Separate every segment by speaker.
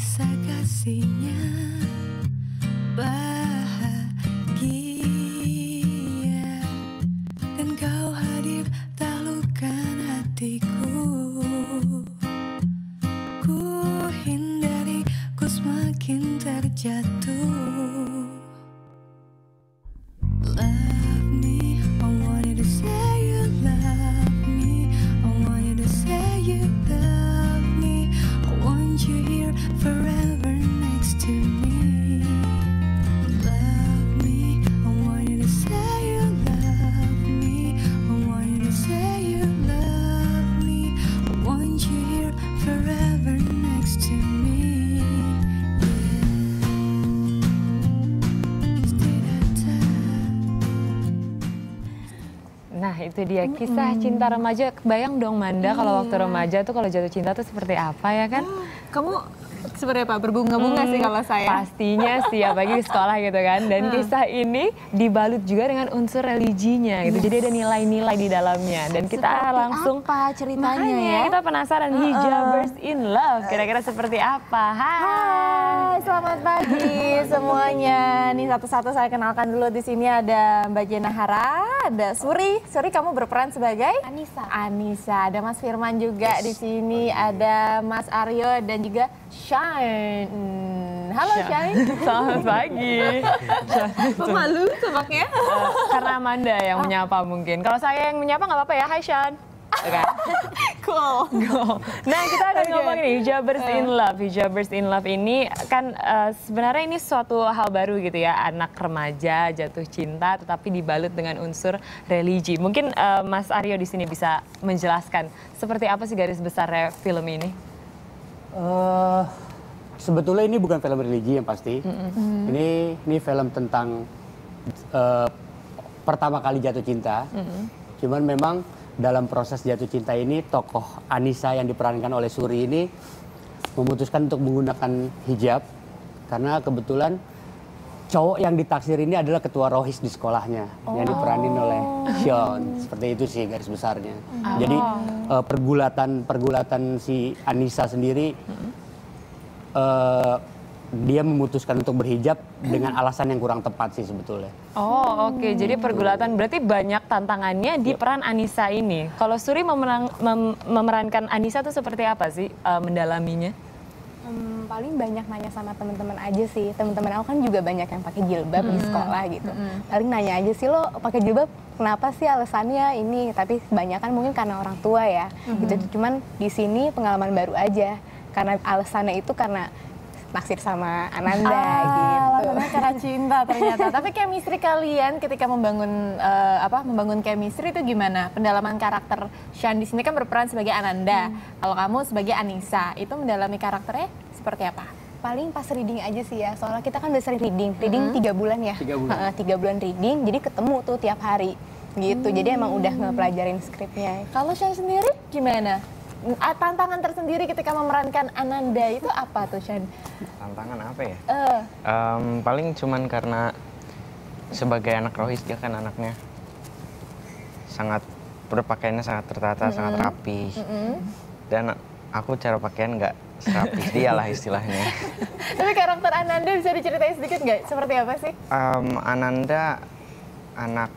Speaker 1: kisah kasihnya bahagia, dan kau hadir taklukkan hatiku. Ku hindari, ku semakin terjatuh. Love me, I want you to say you love me. I want you to say you love me. I want you here forever next to me. Love me, I want you to say you love me. I want you to say you love me. I want you here forever next to me.
Speaker 2: Nah itu dia kisah cinta remaja. Kebayang dong Manda kalau waktu remaja tuh kalau jatuh cinta tuh seperti apa ya kan?
Speaker 3: Kamu seperti apa? Berbunga-bunga sih kalau saya.
Speaker 2: Pastinya sih, apalagi di sekolah gitu kan. Dan kisah ini dibalut juga dengan unsur religinya gitu. Jadi ada nilai-nilai di dalamnya. Dan kita
Speaker 3: Seperti
Speaker 2: langsung
Speaker 3: apa ceritanya
Speaker 2: makanya
Speaker 3: ya?
Speaker 2: kita penasaran Hijabers in Love. Kira-kira seperti apa?
Speaker 3: Hai, selamat pagi semuanya. Nih satu-satu saya kenalkan dulu. Di sini ada Mbak Jena Hara, ada Suri. Suri, kamu berperan sebagai
Speaker 4: Anissa.
Speaker 3: Anissa. Ada Mas Firman juga di sini. Ada Mas Aryo dan juga Shine. Halo Shine.
Speaker 2: Selamat pagi.
Speaker 3: Pemalu tampaknya.
Speaker 2: Karena Amanda yang menyapa mungkin. Kalau saya yang menyapa nggak apa-apa ya. Hai Shan. Okay.
Speaker 3: Cool.
Speaker 2: Nah kita akan ngomong nih Hijabers in Love. Hijabers in Love ini kan sebenarnya ini suatu hal baru gitu ya. Anak remaja jatuh cinta tetapi dibalut dengan unsur religi. Mungkin Mas Aryo di sini bisa menjelaskan seperti apa sih garis besar film ini?
Speaker 5: Sebetulnya ini bukan film religi yang pasti. Ini film tentang pertama kali jatuh cinta. Cuman memang dalam proses jatuh cinta ini tokoh Anissa yang diperankan oleh Suri ini memutuskan untuk menggunakan hijab karena kebetulan cowok yang ditaksir ini adalah ketua rohis di sekolahnya yang diperanin oleh Sean. Seperti itu sih garis besarnya. Jadi pergulatan si Anissa sendiri dia memutuskan untuk berhijab dengan alasan yang kurang tepat sih sebetulnya.
Speaker 2: Oh oke. Jadi pergulatan berarti banyak tantangannya di peran Anissa ini. Kalau Suri memerankan Anissa tuh seperti apa sih mendalaminya?
Speaker 4: Paling banyak nanya sama teman-teman aja sih. Teman-teman aku kan juga banyak yang pakai jilbab di sekolah gitu. Paling nanya aja sih, lo pakai jilbab kenapa sih alasannya ini? Tapi kebanyakan mungkin karena orang tua ya. Gitu. Cuman di sini pengalaman baru aja. Karena alasannya itu karena naksir sama Ananda gitu.
Speaker 3: Alasannya karena cinta ternyata. Tapi chemistry kalian ketika membangun membangun chemistry itu gimana? Pendalaman karakter Shan di sini kan berperan sebagai Ananda. Kalau kamu sebagai Anissa, itu mendalami karakternya seperti apa?
Speaker 4: Paling pas reading aja sih ya. Soalnya kita kan udah sering reading 3 bulan ya.
Speaker 5: 3 bulan.
Speaker 4: 3 bulan reading, jadi ketemu tuh tiap hari gitu. Jadi emang udah ngepelajarin skripnya.
Speaker 3: Kalau Shan sendiri gimana? Tantangan tersendiri ketika memerankan Ananda itu apa tuh Shan?
Speaker 6: Tantangan apa ya? Paling cuman karena sebagai anak rohis dia kan anaknya sangat berpakaiannya sangat tertata, sangat rapi. Dan aku cara pakaian nggak serapi dia lah istilahnya.
Speaker 3: Tapi karakter Ananda bisa diceritain sedikit nggak? Seperti apa sih?
Speaker 6: Ananda anak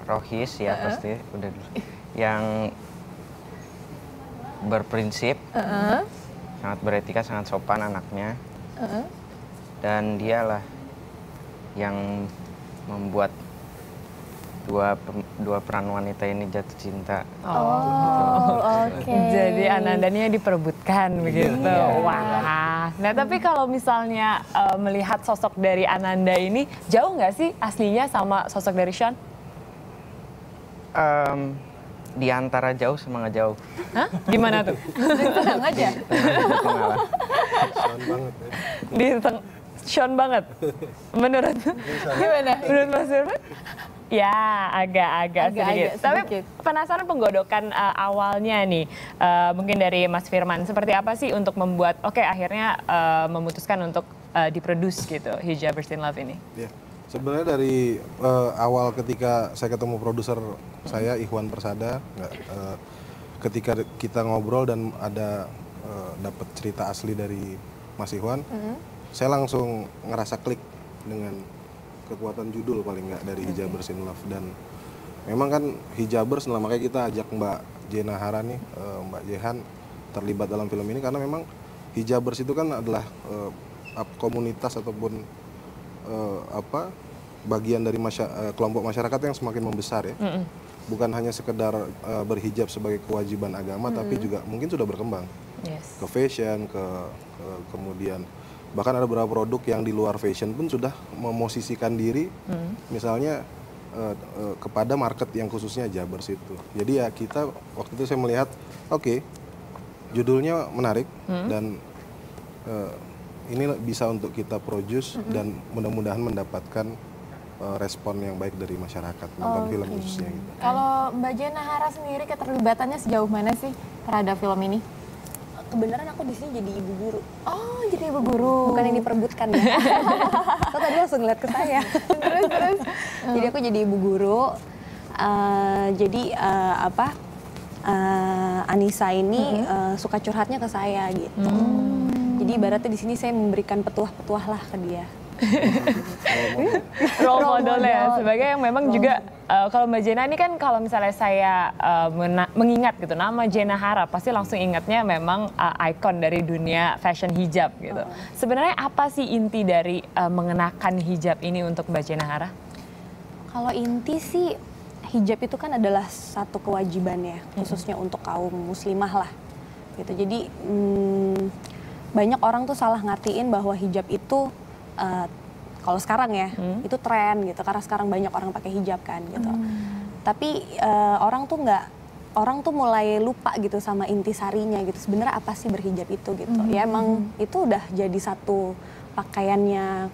Speaker 6: rohis ya pasti udah yang berprinsip, sangat beretika, sangat sopan anaknya, dan dialah yang membuat dua peran wanita ini jatuh cinta.
Speaker 3: Oke.
Speaker 2: Jadi Anandanya diperebutkan begitu. Wah. Nah tapi kalau misalnya melihat sosok dari Ananda ini jauh nggak sih aslinya sama sosok dari Sean?
Speaker 6: Di antara jauh sama nggak jauh.
Speaker 2: Hah? Gimana tuh?
Speaker 3: Tenang aja.
Speaker 7: Sound banget ya.
Speaker 2: Di Sean banget. Menurut
Speaker 3: Gimana?
Speaker 2: menurut Mas Firman? Ya agak sedikit. Tapi
Speaker 3: sedikit.
Speaker 2: penasaran penggodokan awalnya nih. Mungkin dari Mas Firman. Seperti apa sih untuk membuat akhirnya memutuskan untuk diproduce gitu Hijabers in Love ini?
Speaker 7: Ya. Sebenarnya dari awal ketika saya ketemu produser saya Ikhwan Persada, ketika kita ngobrol dan ada dapat cerita asli dari Mas Ikhwan, saya langsung ngerasa klik dengan kekuatan judul paling nggak dari Hijabers in Love. Dan memang kan Hijabers, nah makanya kita ajak Mbak Jena Hara nih, Mbak Jehan terlibat dalam film ini karena memang Hijabers itu kan adalah komunitas ataupun bagian dari kelompok masyarakat yang semakin membesar ya. Bukan hanya sekedar berhijab sebagai kewajiban agama, tapi juga mungkin sudah berkembang ke fashion, kemudian bahkan ada beberapa produk yang di luar fashion pun sudah memosisikan diri, misalnya kepada market yang khususnya Jabers itu. Jadi ya kita waktu itu saya melihat, oke, judulnya menarik dan ini bisa untuk kita produce dan mudah-mudahan mendapatkan respon yang baik dari masyarakat tentang film khususnya gitu.
Speaker 3: Kalau Mbak Jena Hara sendiri keterlibatannya sejauh mana sih terhadap film ini?
Speaker 4: Kebenaran aku di sini jadi ibu guru.
Speaker 3: Oh, jadi ibu guru.
Speaker 4: Bukan yang diperebutkan ya. So, tadi langsung ngeliat ke saya.
Speaker 3: Terus.
Speaker 4: Jadi aku jadi ibu guru. Anissa ini suka curhatnya ke saya gitu. Jadi ibaratnya di sini saya memberikan petuah-petuah lah ke dia.
Speaker 2: Role model ya, sebagai yang memang juga kalau Mbak Jena ini kan kalau misalnya saya mengingat gitu nama Jena Hara pasti langsung ingatnya memang ikon dari dunia fashion hijab gitu. Sebenarnya apa sih inti dari mengenakan hijab ini untuk Mbak Jena Hara?
Speaker 4: Kalau inti sih hijab itu kan adalah satu kewajiban ya, khususnya untuk kaum muslimah lah gitu. Jadi banyak orang tuh salah ngertiin bahwa hijab itu kalau sekarang ya itu tren gitu, karena sekarang banyak orang pakai hijab kan gitu. Tapi orang tuh mulai lupa gitu sama intisarinya gitu. Sebenarnya apa sih berhijab itu gitu? Ya emang itu udah jadi satu pakaiannya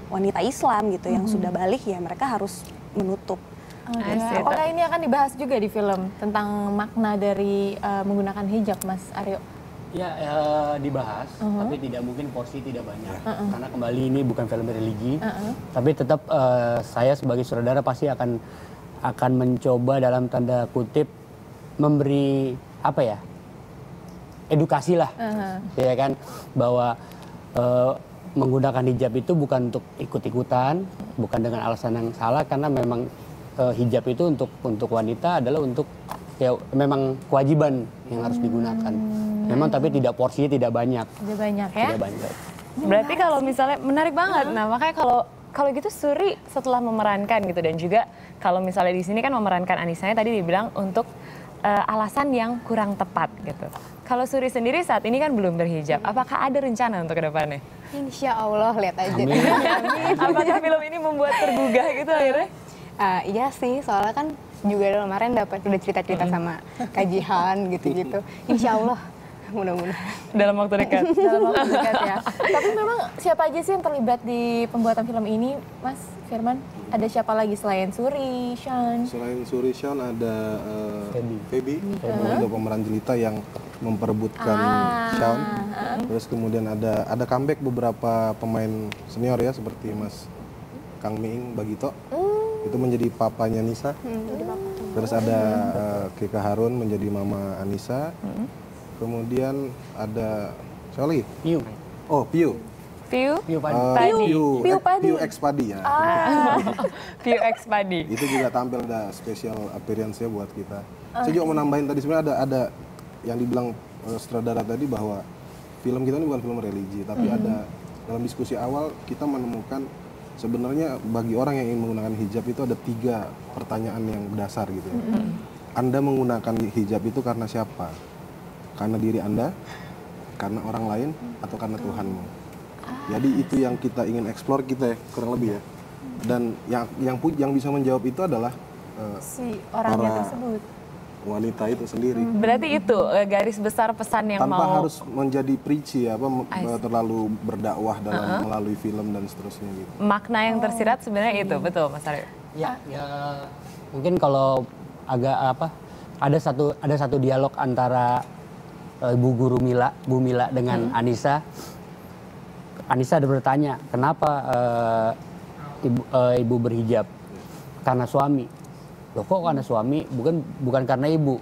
Speaker 4: wanita Islam gitu yang sudah balik, ya mereka harus menutup.
Speaker 3: Apakah ini akan dibahas juga di film tentang makna dari menggunakan hijab, Mas Aryo?
Speaker 5: Ya, dibahas, tapi tidak mungkin porsi tidak banyak. Karena kembali ini bukan film religi, tapi tetap saya sebagai saudara pasti akan mencoba dalam tanda kutip memberi edukasi lah, ya kan, bahwa menggunakan hijab itu bukan untuk ikut-ikutan, bukan dengan alasan yang salah, karena memang hijab itu untuk wanita adalah untuk ya memang kewajiban yang harus digunakan. Memang tapi tidak porsinya tidak banyak.
Speaker 3: Tidak banyak ya?
Speaker 5: Tidak banyak.
Speaker 2: Berarti kalau misalnya menarik banget. Nah, makanya kalau gitu Suri setelah memerankan gitu dan juga kalau misalnya di sini kan memerankan Anissanya tadi dibilang untuk alasan yang kurang tepat gitu. Kalau Suri sendiri saat ini kan belum berhijab. Apakah ada rencana untuk kedepannya?
Speaker 4: Insya Allah, lihat aja.
Speaker 2: Apakah film ini membuat tergugah gitu akhirnya?
Speaker 4: Iya sih, soalnya kan juga kemarin udah cerita-cerita sama Kak Jihan gitu-gitu. Insya Allah, mudah-mudahan.
Speaker 2: Dalam waktu dekat.
Speaker 3: Dalam waktu dekat ya. Tapi memang siapa aja sih yang terlibat di pembuatan film ini, Mas Firman? Ada siapa lagi selain Suri, Sean?
Speaker 7: Selain Suri, Sean ada Feby untuk pemeran jelita yang memperebutkan Sean. Terus kemudian ada comeback beberapa pemain senior ya seperti Mas Kang Miing Bagito. Itu menjadi papanya Nisa. Terus ada Kika Harun menjadi mama Anissa. Kemudian ada siapa lagi?
Speaker 5: Piu.
Speaker 7: Oh, Piu.
Speaker 2: Piu
Speaker 3: Padi.
Speaker 7: Piu X Padi ya.
Speaker 2: Piu X Padi.
Speaker 7: Itu juga tampil, ada special appearance-nya buat kita. Saya juga mau nambahin tadi sebenarnya ada yang dibilang sutradara tadi bahwa film kita ini bukan film religi, tapi ada dalam diskusi awal kita menemukan sebenarnya bagi orang yang ingin menggunakan hijab itu ada 3 pertanyaan yang dasar gitu. Anda menggunakan hijab itu karena siapa? Karena diri Anda, karena orang lain, atau karena Tuhanmu? Jadi itu yang kita ingin eksplor kita ya, kurang lebih ya. Dan yang bisa menjawab itu adalah
Speaker 3: si orangnya tersebut.
Speaker 7: Wanita itu sendiri.
Speaker 2: Berarti itu garis besar pesan yang
Speaker 7: tanpa harus menjadi preachy terlalu berdakwah dalam melalui film dan seterusnya gitu.
Speaker 2: Makna yang tersirat sebenarnya itu, betul Mas Aryo?
Speaker 5: Ya, mungkin kalau agak ada satu dialog antara Bu Mila dengan Anissa. Anissa ada bertanya, kenapa ibu berhijab? Karena suami. Loh kok karena suami? Bukan karena ibu.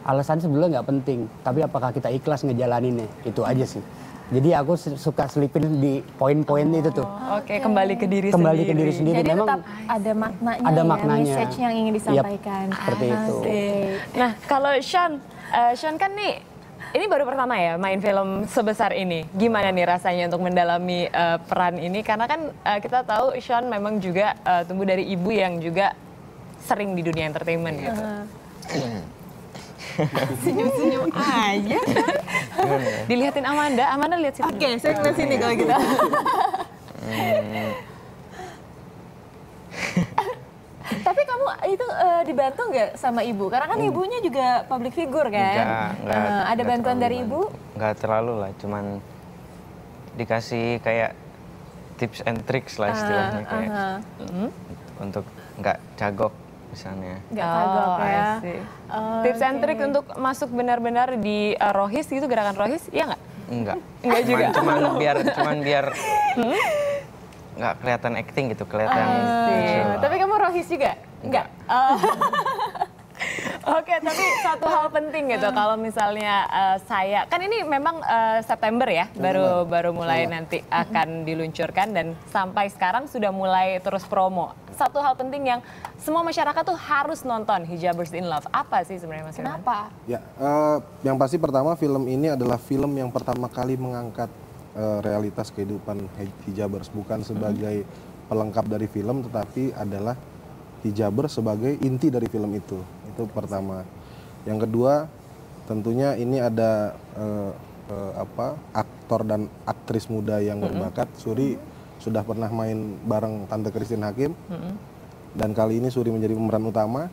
Speaker 5: alasan sebenarnya nggak penting, tapi apakah kita ikhlas ngejalaninnya, itu aja sih. Jadi aku suka selipin di poin-poin itu tuh.
Speaker 2: Oke, kembali ke diri
Speaker 5: Kembali
Speaker 2: sendiri.
Speaker 5: ke diri sendiri.
Speaker 3: Jadi
Speaker 5: Memang
Speaker 3: tetap ada maknanya,
Speaker 5: ada
Speaker 3: ya,
Speaker 5: maknanya.
Speaker 3: message yang ingin disampaikan.
Speaker 5: Yap, seperti itu.
Speaker 2: Nah, kalau Sean kan nih, ini baru pertama ya main film sebesar ini. Gimana nih rasanya untuk mendalami peran ini? Karena kan kita tahu Sean memang juga tumbuh dari ibu yang juga sering di dunia entertainment gitu.
Speaker 3: Senyum-senyum aja.
Speaker 2: Dilihatin Amanda lihat sini.
Speaker 3: Oke, saya ngeliat sini kalau gitu. Tapi kamu itu dibantu nggak sama ibu? Karena kan ibunya juga public figure kan? Ada bantuan dari ibu?
Speaker 6: Nggak terlalu lah, cuman dikasih kayak tips and tricks lah istilahnya kayak untuk nggak cagok misalnya.
Speaker 3: Nggak kagok ya?
Speaker 2: Tips and trick untuk masuk benar-benar di Rohis gitu, gerakan Rohis, iya nggak?
Speaker 6: Enggak.
Speaker 2: Enggak juga.
Speaker 6: Cuman biar nggak kelihatan acting gitu, kelihatan.
Speaker 3: Tapi kamu Rohis juga? Enggak.
Speaker 2: Oke, tapi satu hal penting gitu, kalau misalnya saya, kan ini memang September ya, baru mulai nanti akan diluncurkan dan sampai sekarang sudah mulai terus promo. Satu hal penting yang semua masyarakat tuh harus nonton, Hijabers in Love. Apa sih sebenarnya Mas Firman?
Speaker 3: Kenapa?
Speaker 7: Ya, yang pasti pertama film ini adalah film yang pertama kali mengangkat realitas kehidupan hijabers, bukan sebagai pelengkap dari film, tetapi adalah hijabers sebagai inti dari film itu. Itu pertama. Yang kedua, tentunya ini ada aktor dan aktris muda yang berbakat. Suri sudah pernah main bareng Tante Christine Hakim, dan kali ini Suri menjadi pemeran utama.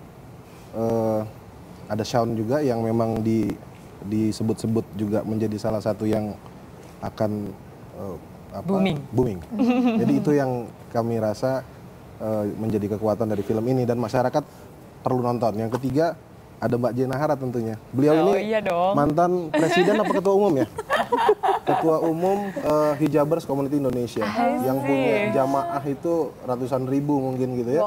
Speaker 7: Ada Sean juga yang memang disebut-sebut juga menjadi salah satu yang akan booming. Jadi itu yang kami rasa menjadi kekuatan dari film ini dan masyarakat perlu nonton. Yang ketiga ada Mbak Jena Hara tentunya. Beliau ini mantan presiden apa ketua umum ya? Ketua umum Hijabers Community Indonesia yang punya jamaah itu ratusan ribu mungkin gitu ya.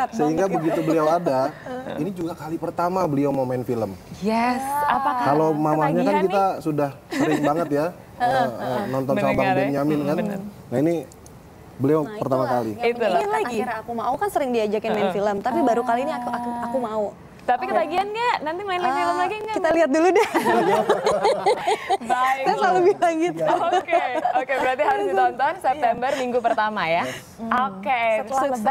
Speaker 7: Sehingga begitu beliau ada, ini juga kali pertama beliau mau main film.
Speaker 2: Yes, apakah
Speaker 7: kalau mamanya kan kita sudah sering banget ya nonton sama Bang Benyamin kan. Nah ini beliau pertama kali.
Speaker 8: Itulah. Akhirnya aku mau, kan sering diajakin main film, tapi baru kali ini aku mau.
Speaker 2: Tapi ketagihan nggak? Nanti main film lagi nggak?
Speaker 8: Kita lihat dulu deh.
Speaker 2: Baik.
Speaker 8: Saya selalu bilang gitu.
Speaker 2: Oke, berarti harus ditonton September minggu pertama ya. Oke, sukses.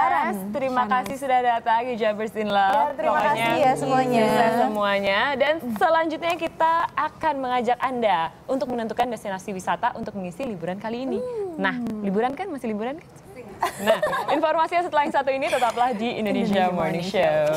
Speaker 2: Terima kasih sudah datang Hijabers in Love.
Speaker 3: Terima kasih ya semuanya.
Speaker 2: Sukses semuanya. Dan selanjutnya kita akan mengajak Anda untuk menentukan destinasi wisata untuk mengisi liburan kali ini. Nah, liburan kan? Masih liburan kan? Nah, informasinya setelah yang satu ini tetaplah di Indonesia Morning Show.